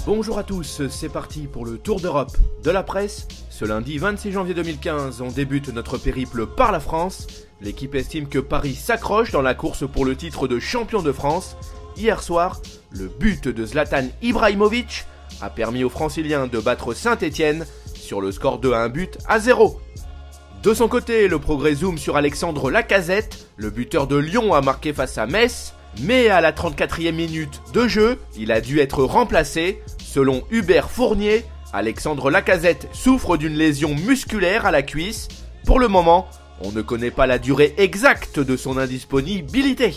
Bonjour à tous, c'est parti pour le Tour d'Europe de la presse. Ce lundi 26 janvier 2015, on débute notre périple par la France. L'équipe estime que Paris s'accroche dans la course pour le titre de champion de France. Hier soir, le but de Zlatan Ibrahimovic a permis aux Franciliens de battre Saint-Etienne sur le score de 1-0. De son côté, le progrès zoom sur Alexandre Lacazette. Le buteur de Lyon a marqué face à Metz, mais à la 34e minute de jeu, il a dû être remplacé. Selon Hubert Fournier, Alexandre Lacazette souffre d'une lésion musculaire à la cuisse. Pour le moment, on ne connaît pas la durée exacte de son indisponibilité.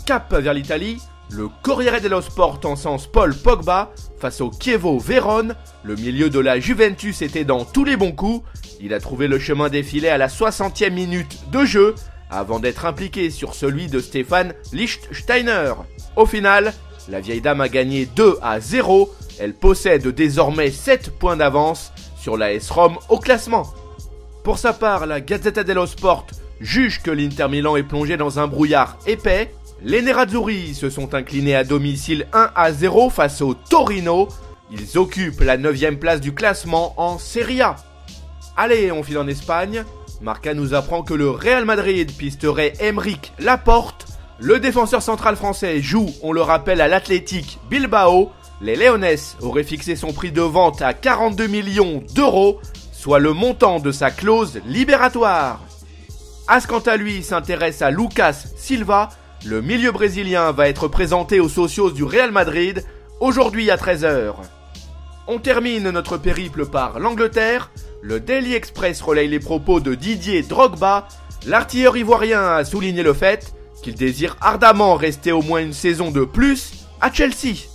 Cap vers l'Italie, le Corriere dello Sport encense Paul Pogba face au Chievo Vérone. Le milieu de la Juventus était dans tous les bons coups. Il a trouvé le chemin des filets à la 60e minute de jeu avant d'être impliqué sur celui de Stefan Lichtsteiner. Au final, la vieille dame a gagné 2-0. Elle possède désormais 7 points d'avance sur la AS Rome au classement. Pour sa part, la Gazzetta dello Sport juge que l'Inter Milan est plongé dans un brouillard épais. Les Nerazzurri se sont inclinés à domicile 1-0 face au Torino. Ils occupent la 9e place du classement en Serie A. Allez, on file en Espagne. Marca nous apprend que le Real Madrid pisterait Aymeric Laporte. Le défenseur central français joue, on le rappelle, à l'Athletic Bilbao. Les Leones auraient fixé son prix de vente à 42 millions d'euros, soit le montant de sa clause libératoire. As quant à lui s'intéresse à Lucas Silva. Le milieu brésilien va être présenté aux socios du Real Madrid aujourd'hui à 13h. On termine notre périple par l'Angleterre. Le Daily Express relaye les propos de Didier Drogba. L'artilleur ivoirien a souligné le fait qu'il désire ardemment rester au moins une saison de plus à Chelsea.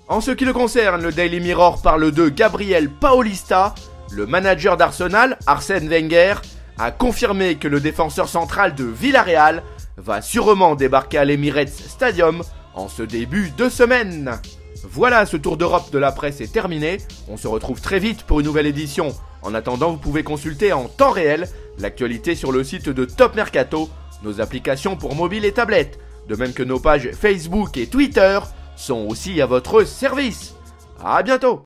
En ce qui le concerne, le Daily Mirror parle de Gabriel Paulista. Le manager d'Arsenal, Arsène Wenger, a confirmé que le défenseur central de Villarreal va sûrement débarquer à l'Emirates Stadium en ce début de semaine. Voilà, ce tour d'Europe de la presse est terminé. On se retrouve très vite pour une nouvelle édition. En attendant, vous pouvez consulter en temps réel l'actualité sur le site de Top Mercato, nos applications pour mobile et tablette, de même que nos pages Facebook et Twitter sont aussi à votre service. À bientôt.